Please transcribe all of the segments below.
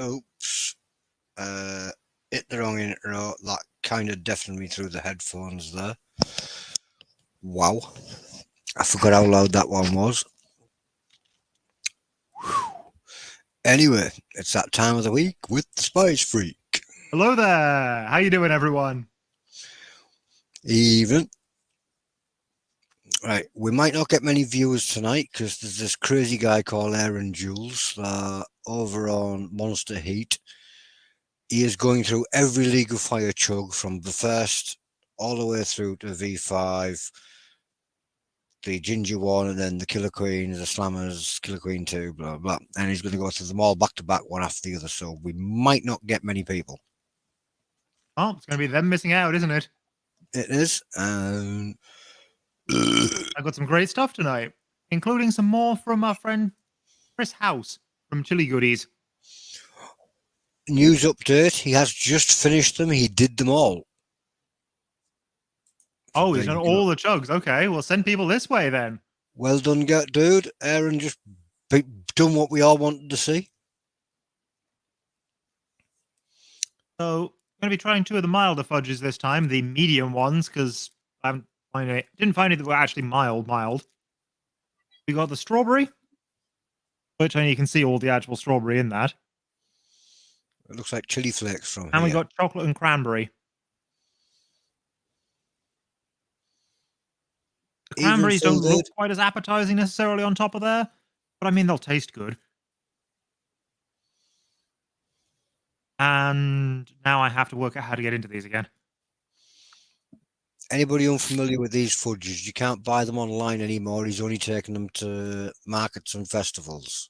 Oops. Hit the wrong intro. That kind of deafened me through the headphones there. Wow. I forgot how loud that one was. Anyway, it's that time of the week with the Spice Freak. Hello there. How you doing, everyone? Even. Right, we might not get many viewers tonight because there's this crazy guy called Aaron Jules over on Monster Heat. He is going through every League of Fire chug from the first all the way through to V5, the Ginger one, and then the Killer Queens, the Slammers, Killer Queen 2, blah, blah. And he's going to go through them all back to back, one after the other. So we might not get many people. Oh, it's going to be them missing out, isn't it? It is. I've got some great stuff tonight, including some more from our friend Chris House from Chili Goodies. News update. He has just finished them. He did them all. So oh, he's done all the chugs. Okay, well, send people this way then. Well done, dude. Aaron just done what we all wanted to see. So, I'm going to be trying two of the milder fudges this time, the medium ones, because I didn't find it that were actually mild. We got the strawberry, which you can see all the actual strawberry in that. It looks like chili flakes from here. And we got chocolate and cranberry. The cranberries don't look quite as appetizing necessarily on top of there, but I mean, they'll taste good. And now I have to work out how to get into these again. Anybody unfamiliar with these fudges, you can't buy them online anymore. He's only taking them to markets and festivals.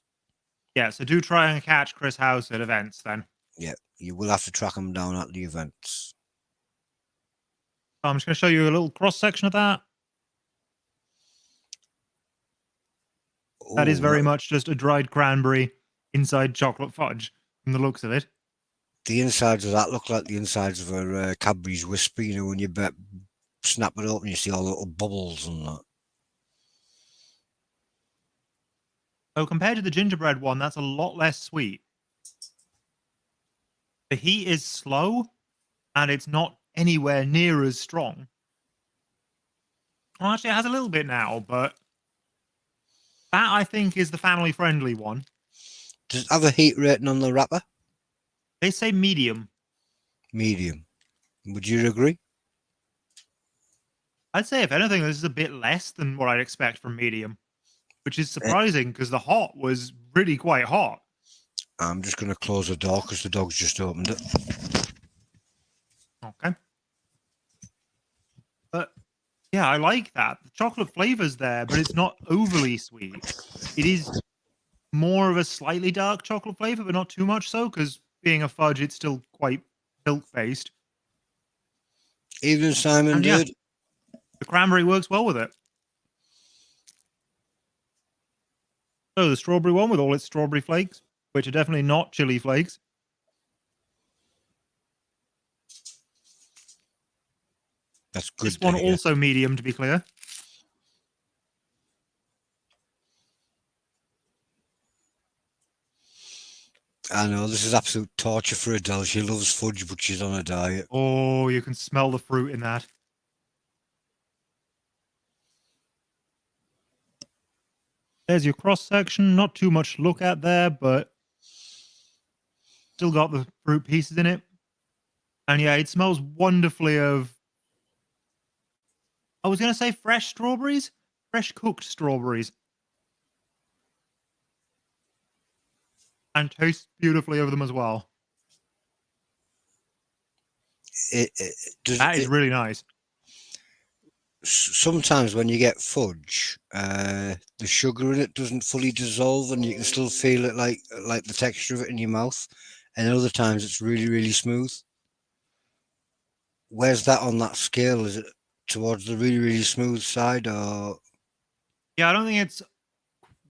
Yeah, so do try and catch Chris House at events then. Yeah, you will have to track them down at the events. So I'm just going to show you a little cross-section of that. That is very much just a dried cranberry inside chocolate fudge, from the looks of it. The insides of that look like the insides of a Cadbury's Whisper, you know, when you snap it open, you see all the little bubbles and that. So compared to the gingerbread one, that's a lot less sweet. The heat is slow, and it's not anywhere near as strong. Well, actually, it has a little bit now, but that, I think, is the family-friendly one. Does it have a heat rating on the wrapper? They say medium. Medium. Would you agree? I'd say, if anything, this is a bit less than what I'd expect from medium, which is surprising because the hot was really quite hot. I'm just going to close the door because the dog's just opened it. Okay. But, yeah, I like that. The chocolate flavor's there, but it's not overly sweet. It is more of a slightly dark chocolate flavor, but not too much so, because being a fudge, it's still quite milk-based. Evening, Simon, and, dude. Yeah, the cranberry works well with it. So the strawberry one with all its strawberry flakes, which are definitely not chili flakes. That's good. This one also medium, to be clear. I know, this is absolute torture for Adele. She loves fudge, but she's on a diet. Oh, you can smell the fruit in that. There's your cross-section. Not too much to look at there, but still got the fruit pieces in it. And yeah, it smells wonderfully of... I was going to say fresh strawberries? Fresh cooked strawberries. And tastes beautifully over them as well. That is really nice. Sometimes when you get fudge, the sugar in it doesn't fully dissolve, and you can still feel it like the texture of it in your mouth. And other times it's really, really smooth. Where's that on that scale? Is it towards the really, really smooth side, or? Yeah, I don't think it's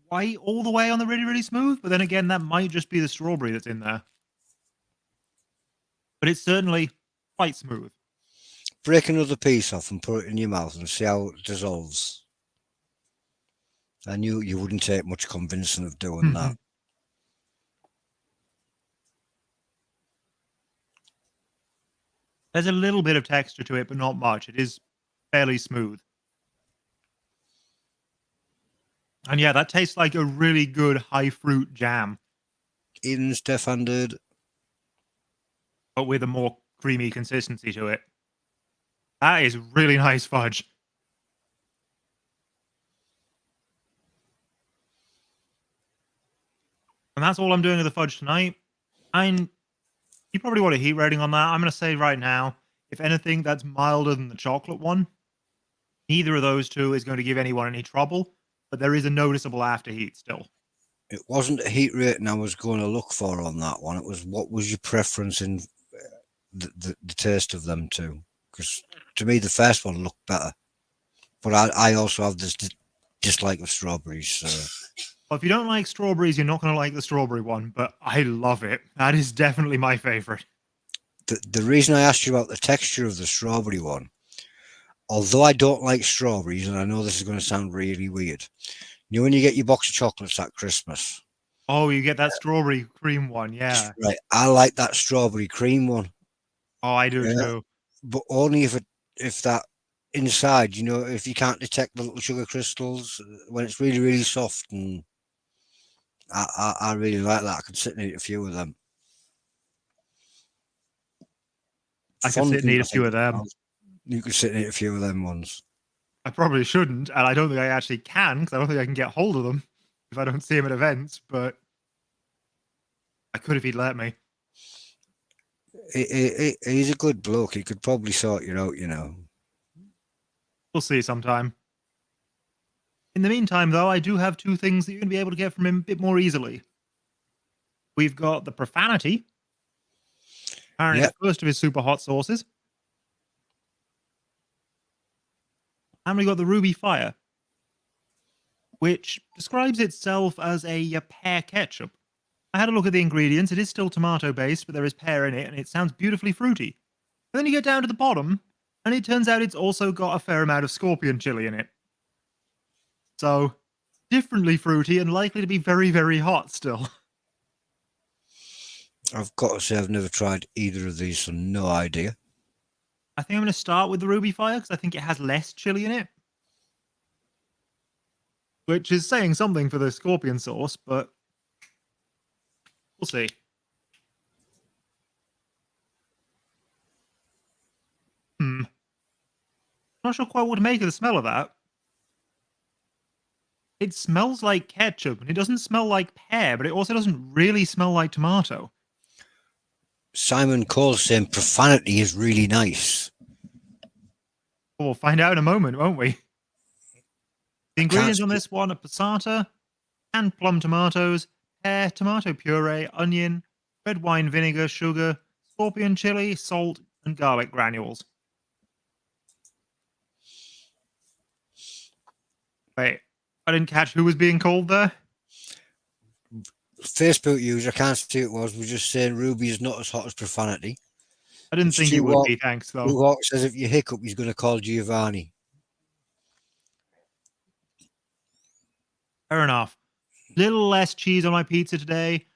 quite all the way on the really, really smooth, but then again, that might just be the strawberry that's in there. But it's certainly quite smooth. Break another piece off and put it in your mouth and see how it dissolves. I knew you wouldn't take much convincing of doing that. There's a little bit of texture to it, but not much. It is fairly smooth. And yeah, that tastes like a really good high fruit jam, Even Stefan did. but with a more creamy consistency to it. That is really nice fudge. And that's all I'm doing with the fudge tonight. You probably want a heat rating on that. I'm going to say right now, if anything, that's milder than the chocolate one. Neither of those two is going to give anyone any trouble, but there is a noticeable afterheat still. It wasn't a heat rating I was going to look for on that one. It was what was your preference in the taste of them two? Because to me, the first one looked better. But I also have this dislike of strawberries. So. Well, if you don't like strawberries, you're not going to like the strawberry one, but I love it. That is definitely my favorite. The reason I asked you about the texture of the strawberry one, although I don't like strawberries, and I know this is going to sound really weird, you know when you get your box of chocolates at Christmas? Oh, you get that strawberry cream one, yeah. Right, I like that strawberry cream one. Oh, I do Yeah, too. but only if that inside, you know, if you can't detect the little sugar crystals when it's really really soft, and I really like that. I could sit and eat a few of them. I could sit and Fondant, eat I a few think of it's them. called. You could sit and eat a few of them ones. I probably shouldn't, and I don't think I actually can because I don't think I can get hold of them if I don't see him at events. But I could if he'd let me. He's a good bloke. He could probably sort you out, you know. We'll see sometime. In the meantime, though, I do have two things that you're going to be able to get from him a bit more easily. We've got the profanity, apparently Yep. the first of his super hot sauces, and we got the ruby fire, which describes itself as a pear ketchup. I had a look at the ingredients. It is still tomato based, but there is pear in it, and it sounds beautifully fruity. And then you get down to the bottom, and it turns out it's also got a fair amount of scorpion chili in it. So, differently fruity and likely to be very, very hot still. I've got to say I've never tried either of these, so no idea. I think I'm going to start with the ruby fire because I think it has less chili in it. Which is saying something for the scorpion sauce, but we'll see. Not sure quite what to make of the smell of that. It smells like ketchup, and it doesn't smell like pear, but it also doesn't really smell like tomato. Simon Cole's saying profanity is really nice. We'll find out in a moment, won't we? The ingredients on Can't this one are passata, and plum tomatoes, pear, tomato puree, onion, red wine vinegar, sugar, scorpion chili, salt, and garlic granules. Wait, I didn't catch who was being called there. Facebook user, I can't see who it was just saying Ruby is not as hot as profanity. I didn't think he would be, thanks, though. Stu Walk says if you hiccup, he's going to call Giovanni. Fair enough. Little less cheese on my pizza today,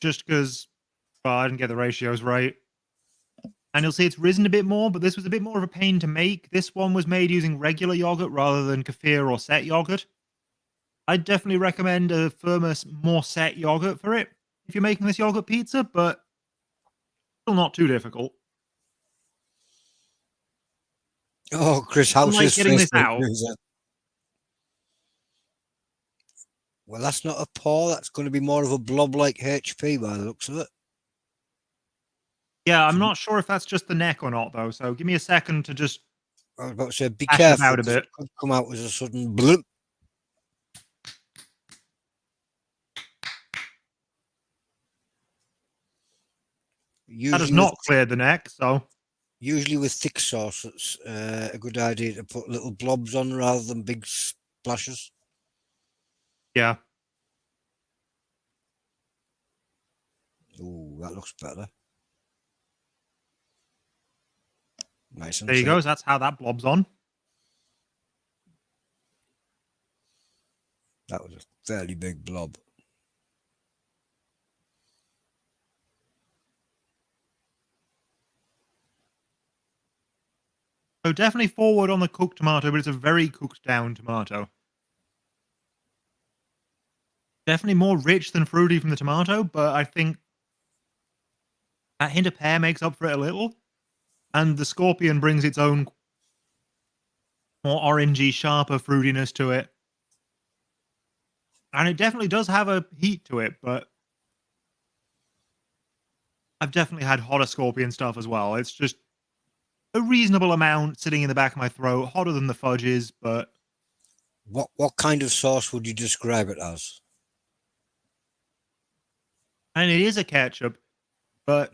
just because I didn't get the ratios right. And you'll see it's risen a bit more, but this was a bit more of a pain to make. This one was made using regular yogurt rather than kefir or set yogurt. I'd definitely recommend a firmer, more set yogurt for it if you're making this yogurt pizza, but still not too difficult. Oh, Chris I like House's getting this Facebook out. user. Well, that's not a paw. That's going to be more of a blob like HP by the looks of it. Yeah, I'm not sure if that's just the neck or not, though. So give me a second to just I was about to say, be hash it careful. out a 'Cause bit. it could come out as a sudden bloop. That has not cleared the neck, so Usually with thick sauce, it's a good idea to put little blobs on rather than big splashes. yeah. Oh, that looks better. Nice and There you thick. go. That's how that blobs on. That was a fairly big blob. So definitely forward on the cooked tomato, but it's a very cooked down tomato. Definitely more rich than fruity from the tomato, but I think that hint of pear makes up for it a little. And the scorpion brings its own more orangey, sharper fruitiness to it. And it definitely does have a heat to it, but I've definitely had hotter scorpion stuff as well. It's just a reasonable amount sitting in the back of my throat, hotter than the fudge is, but What kind of sauce would you describe it as? and it is a ketchup, but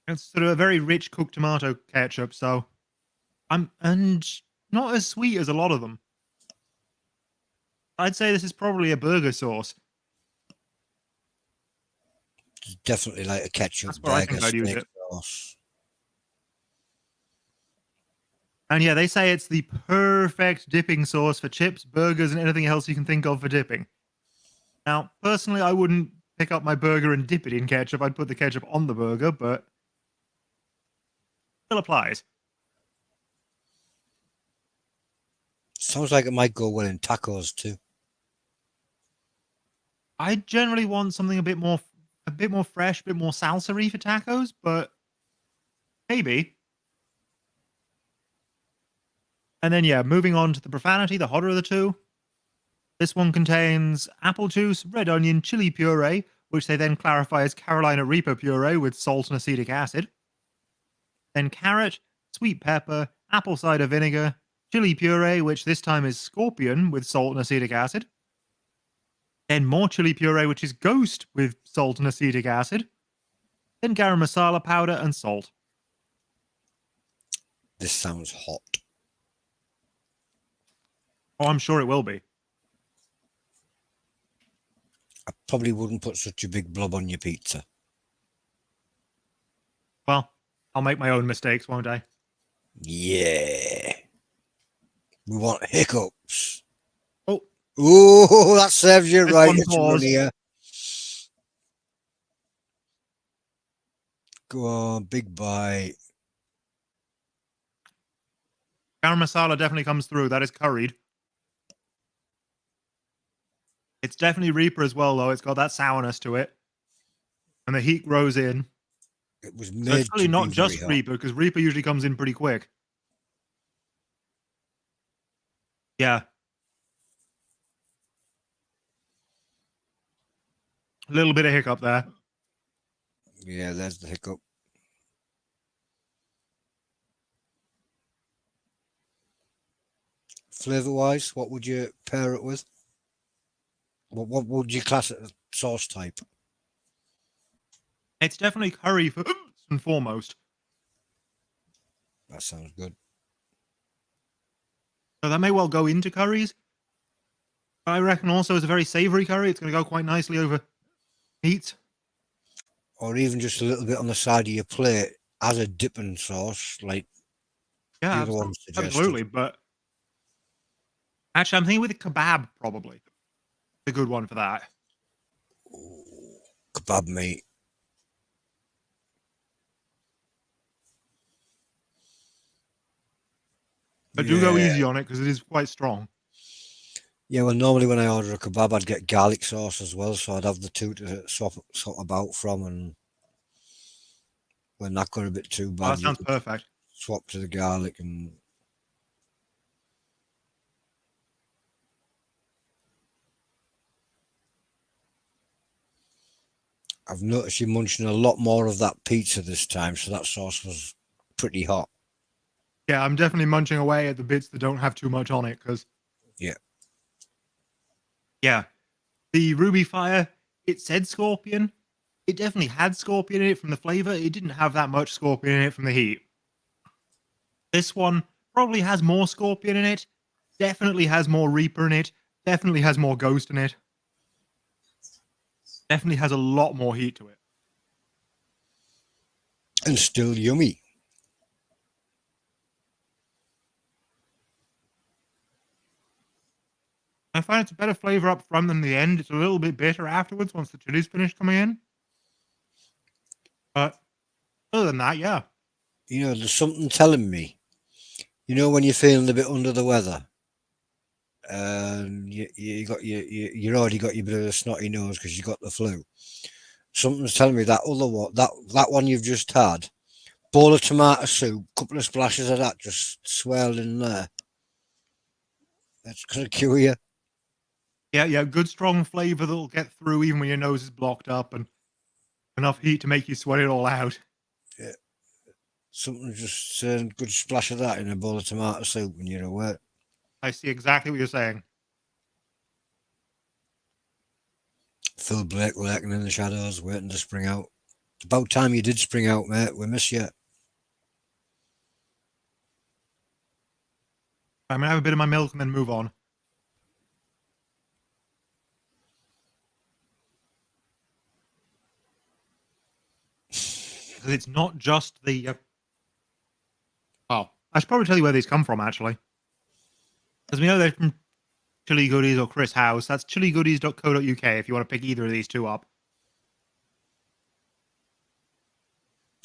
it's sort of a very rich cooked tomato ketchup, so and not as sweet as a lot of them. I'd say this is probably a burger sauce. It's definitely like a ketchup, That's where I burger, think I'd use steak it. sauce. And yeah, they say it's the perfect dipping sauce for chips, burgers, and anything else you can think of for dipping. Now, personally, I wouldn't pick up my burger and dip it in ketchup. I'd put the ketchup on the burger, but still applies. Sounds like it might go well in tacos too. I generally want something a bit more fresh, a bit more salsa-y for tacos, but maybe. And then yeah, moving on to the profanity, the hotter of the two. This one contains apple juice, red onion, chili puree, which they then clarify as Carolina Reaper puree with salt and acetic acid. Then carrot, sweet pepper, apple cider vinegar, chili puree, which this time is scorpion with salt and acetic acid. Then more chili puree, which is ghost with salt and acetic acid. Then garam masala powder and salt. This sounds hot. Oh, I'm sure it will be. I probably wouldn't put such a big blob on your pizza. Well, I'll make my own mistakes, won't I? Yeah. We want hiccups. Oh, Oh, that serves you this right. one It's run paused. here. Go on, big bite. Garam masala definitely comes through. That is curried. It's definitely Reaper as well, though. It's got that sourness to it. And the heat grows in. It was So it's made really to be not very just hot. Reaper, because Reaper usually comes in pretty quick. Yeah. A little bit of hiccup there. Yeah, there's the hiccup. Flavor wise, what would you pair it with? What would you class it as sauce type? It's definitely curry first and foremost. That sounds good. So that may well go into curries. I reckon also as a very savory curry, it's going to go quite nicely over meat. Or even just a little bit on the side of your plate as a dipping sauce, like Yeah, the other one suggested. absolutely. But actually, I'm thinking with a kebab, probably. A good one for that. Ooh, kebab meat. But do go Yeah. easy on it because it is quite strong. Yeah, well, normally when I order a kebab, I'd get garlic sauce as well, so I'd have the two to swap about from, and when that got a bit too Oh, bad, that you sounds could perfect. swap to the garlic. And I've noticed you munching a lot more of that pizza this time, so that sauce was pretty hot. Yeah, I'm definitely munching away at the bits that don't have too much on it because, Yeah. yeah, the Ruby Fire, it said scorpion. It definitely had scorpion in it from the flavor. It didn't have that much scorpion in it from the heat. This one probably has more scorpion in it. Definitely has more Reaper in it. Definitely has more Ghost in it. Definitely has a lot more heat to it. And still yummy. I find it's a better flavor up front than the end. It's a little bit bitter afterwards once the chili's finished coming in. But other than that, yeah. You know, there's something telling me You know when you're feeling a bit under the weather, and you already got your bit of a snotty nose because you got the flu. Something's telling me that other one, that one you've just had, bowl of tomato soup, couple of splashes of that just swirled in there. That's gonna cure you. Yeah, good strong flavor that'll get through even when your nose is blocked up, and enough heat to make you sweat it all out. Yeah. Something just saying good splash of that in a bowl of tomato soup when you're awake. I see exactly what you're saying. Phil Blake lurking in the shadows, waiting to spring out. It's about time you did spring out, mate. We miss you. I'm gonna have a bit of my milk and then move on. Because it's not just the. Well, I should probably tell you where these come from, actually. Because we know they're from Chili Goodies or Chris House. That's chilligoodies.co.uk if you want to pick either of these two up.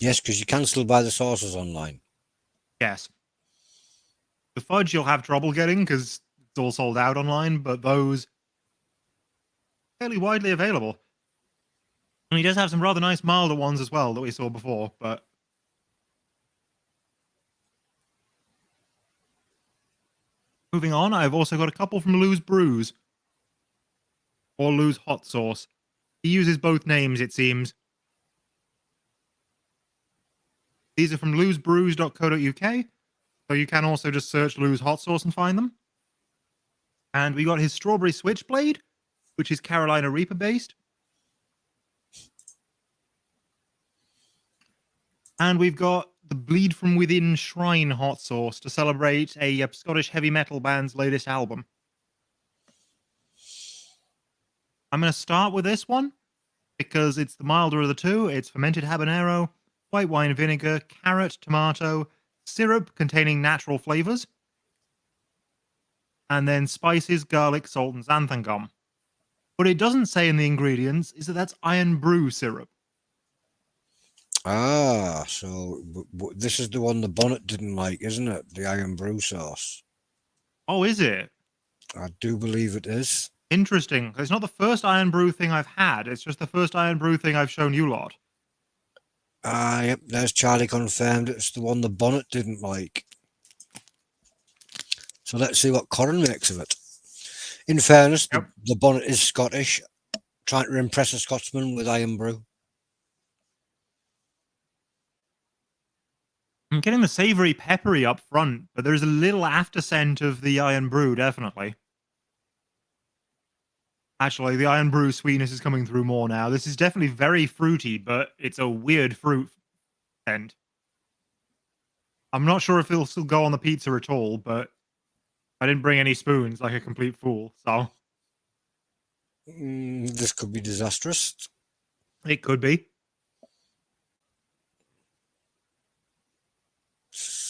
Yes, because you can still buy the sauces online. Yes. The fudge you'll have trouble getting because it's all sold out online, but those fairly widely available. And he does have some rather nice milder ones as well that we saw before, but moving on, I've also got a couple from Lou's Brews. Or Lou's Hot Sauce. He uses both names, it seems. These are from lousbrews.co.uk, so you can also just search Lou's Hot Sauce and find them. And we got his Strawberry Switchblade, which is Carolina Reaper based. And we've got the Bleed From Within Shrine Hot Sauce to celebrate a Scottish heavy metal band's latest album. I'm going to start with this one because it's the milder of the two. It's fermented habanero, white wine vinegar, carrot, tomato, syrup containing natural flavors, and then spices, garlic, salt, and xanthan gum. What it doesn't say in the ingredients is that that's iron brew syrup. Ah, so this is the one the bonnet didn't like, isn't it? The iron brew sauce. Oh, is it? I do believe it is. Interesting. It's not the first iron brew thing I've had. It's just the first iron brew thing I've shown you lot. Ah, yep, there's Charlie confirmed it's the one the bonnet didn't like. So let's see what Coran makes of it. In fairness, Yep. the bonnet is Scottish, trying to impress a Scotsman with iron brew. I'm getting the savory peppery up front, but there's a little after scent of the iron brew, definitely. Actually, the iron brew sweetness is coming through more now. This is definitely very fruity, but it's a weird fruit scent. I'm not sure if it'll still go on the pizza at all, but I didn't bring any spoons like a complete fool, so This could be disastrous. it could be.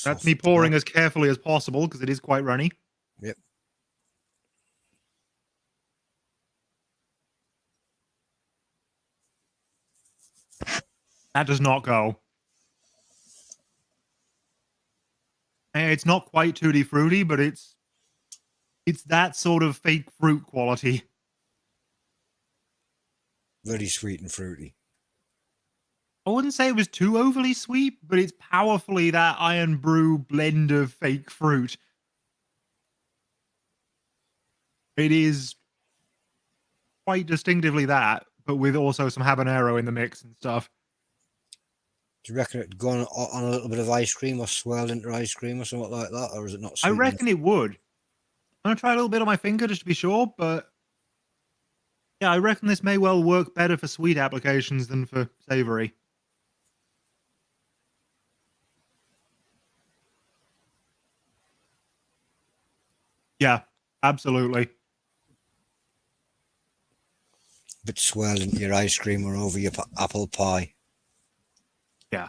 That's me pouring as carefully as possible because it is quite runny. Yep. That does not go. It's not quite tutti fruity, but it's that sort of fake fruit quality. Very sweet and fruity. I wouldn't say it was too overly sweet, but it's powerfully that iron brew blend of fake fruit. It is quite distinctively that, but with also some habanero in the mix and stuff. Do you reckon it'd go on a little bit of ice cream or swirled into ice cream or something like that? Or is it not sweet I reckon enough? it would. I'm going to try a little bit on my finger just to be sure, but yeah, I reckon this may well work better for sweet applications than for savory. Yeah, absolutely. Bit swirled into your ice cream or over your apple pie. Yeah.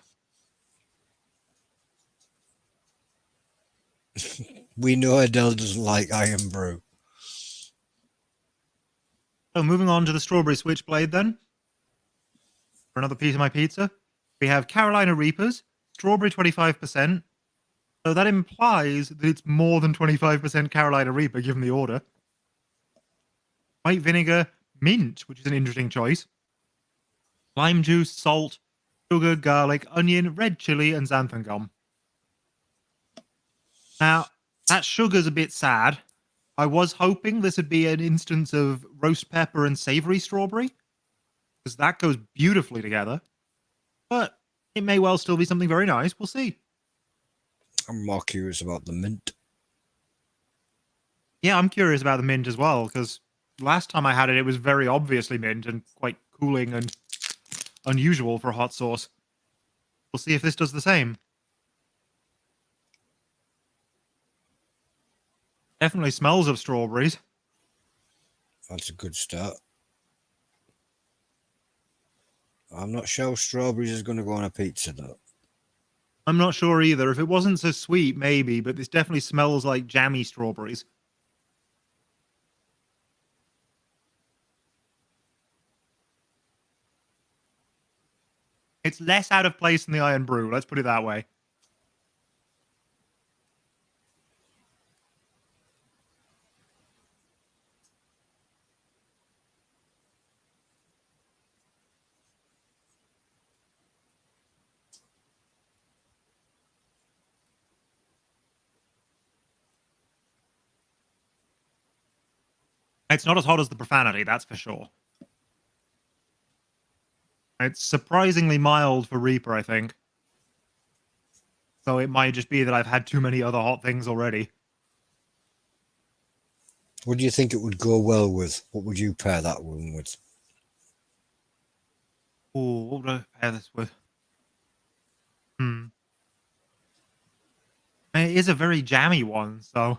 We know Adele doesn't like iron brew. So moving on to the strawberry switchblade then. For another piece of my pizza, we have Carolina Reapers, strawberry 25%, So that implies that it's more than 25% Carolina Reaper given the order. White vinegar, mint, which is an interesting choice. Lime juice, salt, sugar, garlic, onion, red chili, and xanthan gum. Now, that sugar's a bit sad. I was hoping this would be an instance of roast pepper and savory strawberry, because that goes beautifully together. But it may well still be something very nice. We'll see. I'm more curious about the mint. Yeah, I'm curious about the mint as well, because last time I had it, it was very obviously mint and quite cooling and unusual for hot sauce. We'll see if this does the same. Definitely smells of strawberries. That's a good start. I'm not sure strawberries is going to go on a pizza, though. I'm not sure either. If it wasn't so sweet, maybe, but this definitely smells like jammy strawberries. It's less out of place than the Iron Brew, let's put it that way. It's not as hot as the profanity, that's for sure. It's surprisingly mild for Reaper, I think. So it might just be that I've had too many other hot things already. What do you think it would go well with? What would you pair that one with? Ooh, what would I pair this with? It is a very jammy one, so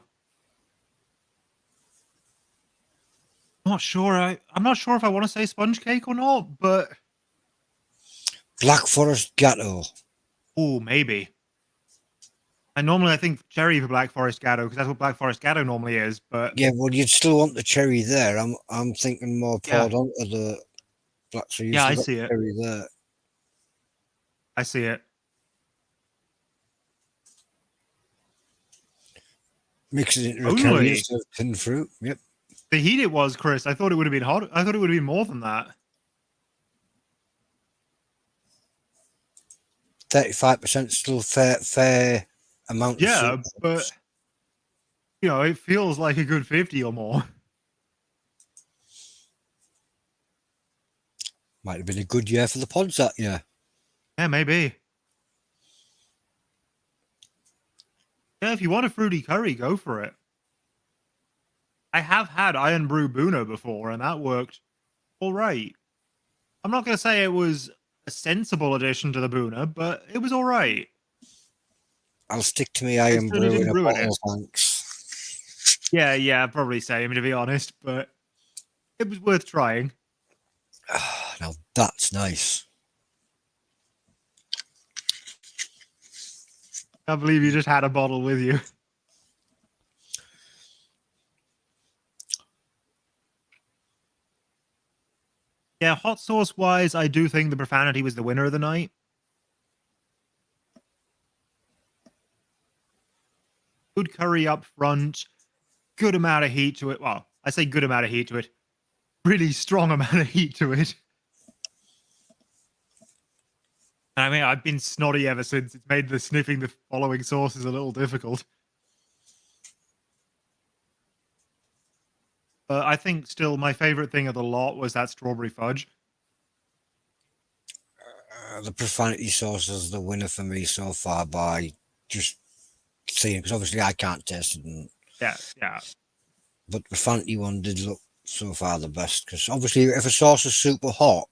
not sure. I'm not sure if I want to say sponge cake or not, but Black Forest Gatto. oh, maybe. And normally I think cherry for Black Forest Gatto because that's what Black Forest Gatto normally is. But Yeah, well, you'd still want the cherry there. I'm thinking more yeah, poured onto the black, so you've yeah, I still got see the it. cherry there. I see it. Mix it into a curry Only instead of tin fruit. Yep. the heat it was, Chris. I thought it would have been hot. I thought it would have been more than that. 35% still fair amount of Yeah, fruit. but it feels like a good 50 or more. Might have been a good year for the pods that year. Yeah, maybe. Yeah, if you want a fruity curry, go for it. I have had Iron Brew Buna before, and that worked all right. I'm not going to say it was a sensible addition to the Buna, but it was all right. I'll stick to me I iron certainly brew in didn't a ruin bottle, it. thanks. Yeah, probably same to be honest, but it was worth trying. Now that's nice. I believe you just had a bottle with you. Yeah, hot sauce wise, I do think the profanity was the winner of the night. Good curry up front, good amount of heat to it. Well, I say good amount of heat to it. Really strong amount of heat to it. I mean, I've been snotty ever since. It's made the sniffing the following sauces a little difficult. I think still my favorite thing of the lot was that strawberry fudge. The profanity sauce is the winner for me so far by just seeing, because obviously I can't taste it. Yeah. But the profanity one did look so far the best, because obviously if a sauce is super hot,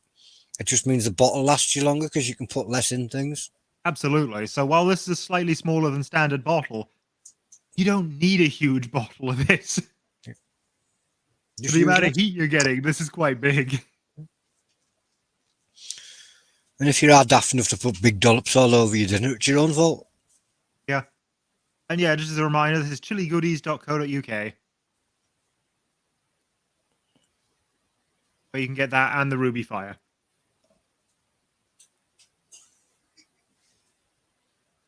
it just means the bottle lasts you longer because you can put less in things. Absolutely. So while this is slightly smaller than standard bottle, you don't need a huge bottle of this. For the amount of heat you're getting, this is quite big. And if you are daft enough to put big dollops all over your dinner, it's your own fault. Yeah. And yeah, just as a reminder, this is chilligoodies.co.uk. Where you can get that and the Ruby Fire.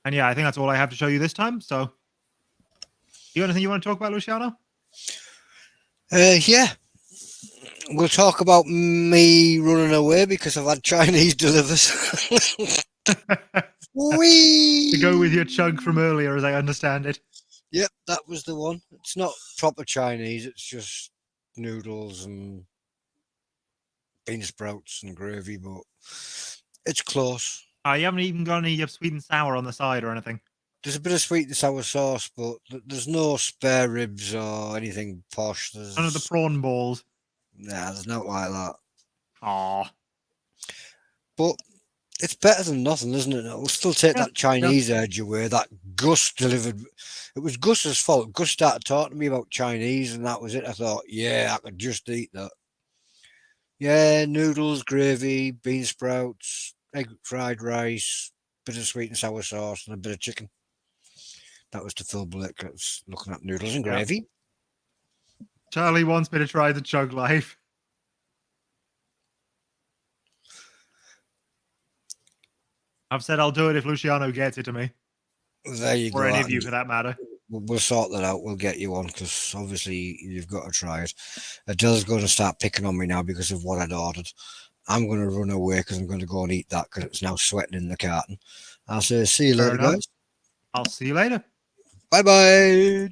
And yeah, I think that's all I have to show you this time. So, you got anything you want to talk about, Luciano? Yeah, we'll talk about me running away because I've had Chinese delivers. To go with Whee! your chug from earlier, as I understand it. Yep, that was the one. It's not proper Chinese, it's just noodles and bean sprouts and gravy, but it's close. You haven't even got any sweet and sour on the side or anything. There's a bit of sweet and sour sauce, but there's no spare ribs or anything posh. None of the prawn balls. There's not like that. Aw. But it's better than nothing, isn't it? It'll still take Yeah, that Chinese edge away. That Gus delivered. It was Gus's fault. Gus started talking to me about Chinese, and that was it. I thought, yeah, I could just eat that. Yeah, noodles, gravy, bean sprouts, egg fried rice, bit of sweet and sour sauce, and a bit of chicken. That was to fill Blake. I was looking at noodles and gravy. Charlie wants me to try the chug life. I've said I'll do it if Luciano gets it to me. There you go. Or any of you, for that matter. We'll sort that out. We'll get you on because obviously you've got to try it. Adele's going to start picking on me now because of what I'd ordered. I'm going to run away because I'm going to go and eat that because it's now sweating in the carton. I'll say see you Fair later, enough. guys. I'll see you later. Bye bye.